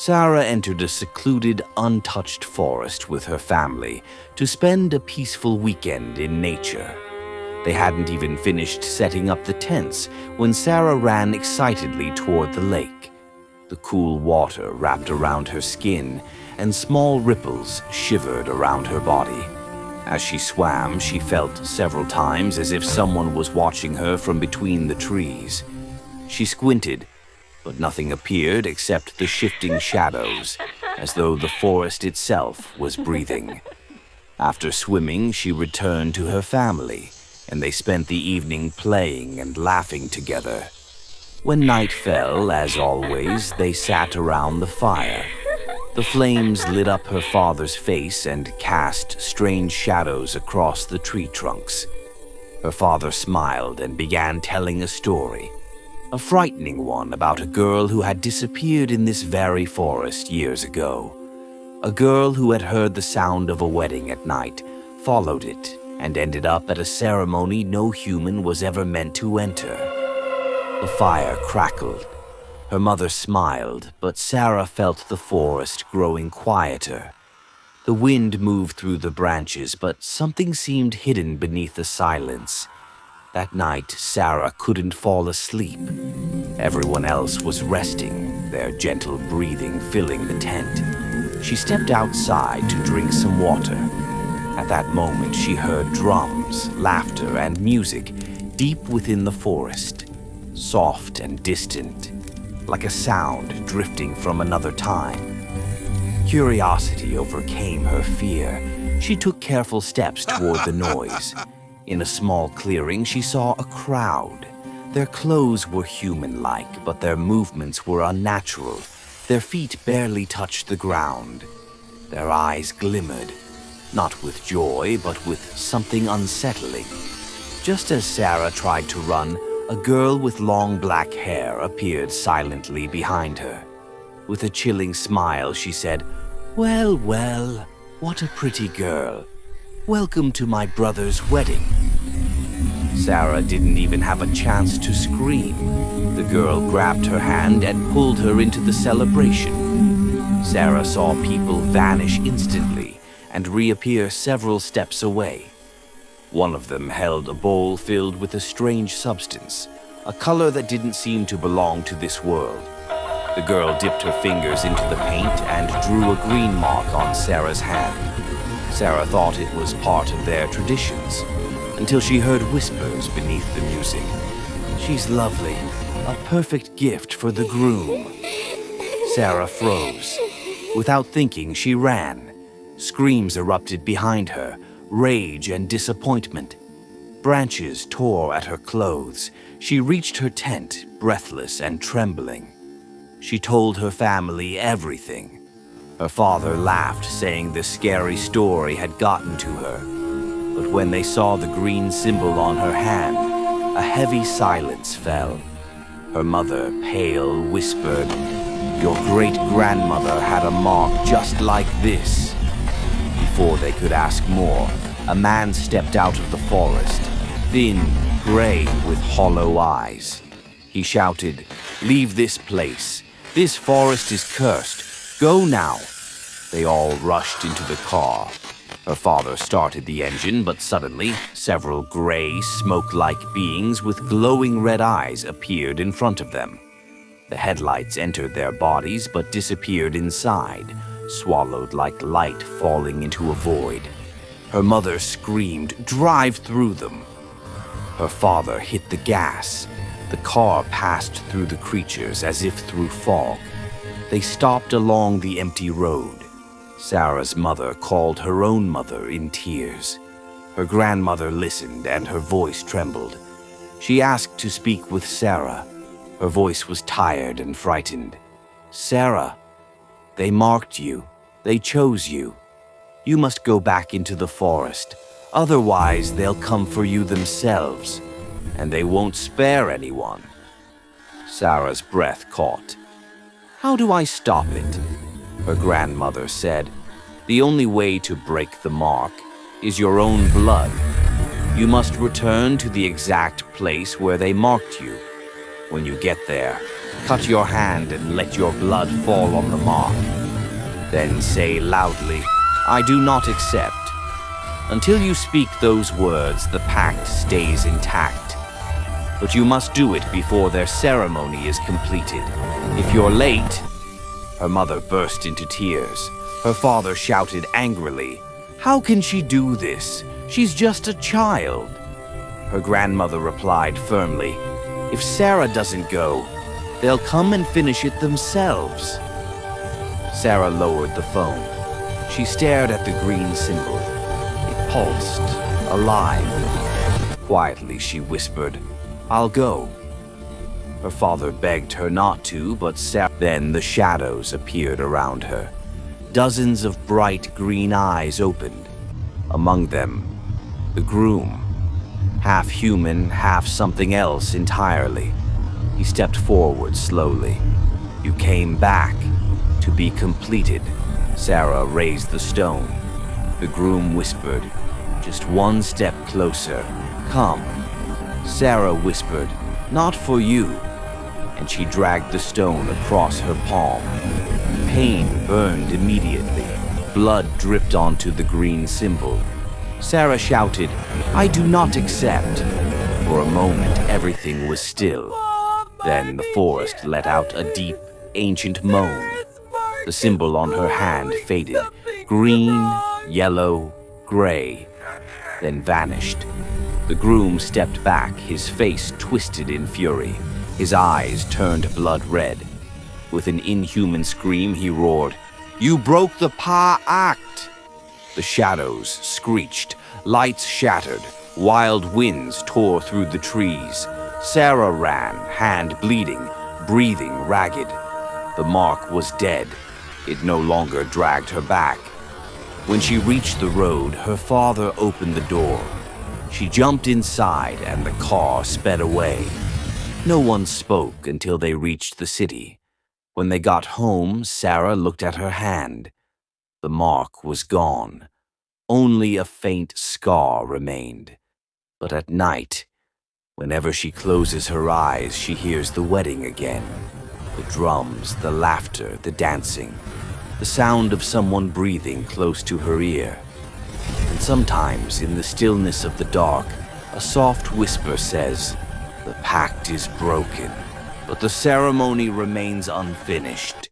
Sara entered a secluded, untouched forest with her family to spend a peaceful weekend in nature. They hadn't even finished setting up the tents when Sara ran excitedly toward the lake. The cool water wrapped around her skin, and small ripples shivered around her body. As she swam, she felt several times as if someone was watching her from between the trees. She squinted, but nothing appeared except the shifting shadows, as though the forest itself was breathing. After swimming, she returned to her family, and they spent the evening playing and laughing together. When night fell, as always, they sat around the fire. The flames lit up her father's face and cast strange shadows across the tree trunks. Her father smiled and began telling a story, a frightening one about a girl who had disappeared in this very forest years ago. A girl who had heard the sound of a wedding at night, followed it, and ended up at a ceremony no human was ever meant to enter. The fire crackled. Her mother smiled, but Sara felt the forest growing quieter. The wind moved through the branches, but something seemed hidden beneath the silence. That night, Sara couldn't fall asleep. Everyone else was resting, their gentle breathing filling the tent. She stepped outside to drink some water. At that moment, she heard drums, laughter, and music deep within the forest, soft and distant, like a sound drifting from another time. Curiosity overcame her fear. She took careful steps toward the noise. In a small clearing, she saw a crowd. Their clothes were human-like, but their movements were unnatural. Their feet barely touched the ground. Their eyes glimmered, not with joy, but with something unsettling. Just as Sara tried to run, a girl with long black hair appeared silently behind her. With a chilling smile, she said, "Well, well, what a pretty girl. Welcome to my brother's wedding." Sara didn't even have a chance to scream. The girl grabbed her hand and pulled her into the celebration. Sara saw people vanish instantly and reappear several steps away. One of them held a bowl filled with a strange substance, a color that didn't seem to belong to this world. The girl dipped her fingers into the paint and drew a green mark on Sara's hand. Sara thought it was part of their traditions, until she heard whispers beneath the music. "She's lovely, a perfect gift for the groom." Sara froze. Without thinking, she ran. Screams erupted behind her, rage and disappointment. Branches tore at her clothes. She reached her tent, breathless and trembling. She told her family everything. Her father laughed, saying the scary story had gotten to her. But when they saw the green symbol on her hand, a heavy silence fell. Her mother, pale, whispered, "Your great-grandmother had a mark just like this." Before they could ask more, a man stepped out of the forest, thin, gray, with hollow eyes. He shouted, "Leave this place. This forest is cursed. Go now." They all rushed into the car. Her father started the engine, but suddenly, several gray, smoke-like beings with glowing red eyes appeared in front of them. The headlights entered their bodies but disappeared inside, swallowed like light falling into a void. Her mother screamed, "Drive through them!" Her father hit the gas. The car passed through the creatures as if through fog. They stopped along the empty road. Sara's mother called her own mother in tears. Her grandmother listened and her voice trembled. She asked to speak with Sara. Her voice was tired and frightened. "Sara, they marked you. They chose you. You must go back into the forest. Otherwise, they'll come for you themselves, and they won't spare anyone." Sara's breath caught. "How do I stop it?" Her grandmother said. "The only way to break the mark is your own blood. You must return to the exact place where they marked you. When you get there, Cut your hand and let your blood fall on the mark. Then say loudly, I do not accept. Until you speak those words, the pact stays intact. But you must do it before their ceremony is completed. If you're late... Her mother burst into tears. Her father shouted angrily, How can she do this? She's just a child. Her grandmother replied firmly, If Sara doesn't go, they'll come and finish it themselves. Sara lowered the phone. She stared at the green symbol. It pulsed, alive. Quietly, she whispered, I'll go. Her father begged her not to, but then the shadows appeared around her. Dozens of bright green eyes opened. Among them, the groom. Half human, half something else entirely. He stepped forward slowly. You came back to be completed. Sara raised the stone. The groom whispered, Just one step closer. Come. Sara whispered, Not for you. And she dragged the stone across her palm. Pain burned immediately. Blood dripped onto the green symbol. Sara shouted, I do not accept. For a moment, everything was still. Then the forest let out a deep, ancient moan. The symbol on her hand faded. Green, yellow, gray, then vanished. The groom stepped back, his face twisted in fury. His eyes turned blood red. With an inhuman scream, he roared, You broke the pact! The shadows screeched, lights shattered, wild winds tore through the trees. Sara ran, hand bleeding, breathing ragged. The mark was dead. It no longer dragged her back. When she reached the road, her father opened the door. She jumped inside and the car sped away. No one spoke until they reached the city. When they got home, Sara looked at her hand. The mark was gone. Only a faint scar remained. But at night, whenever she closes her eyes, she hears the wedding again. The drums, the laughter, the dancing. The sound of someone breathing close to her ear. And sometimes, in the stillness of the dark, a soft whisper says, The pact is broken, but the ceremony remains unfinished.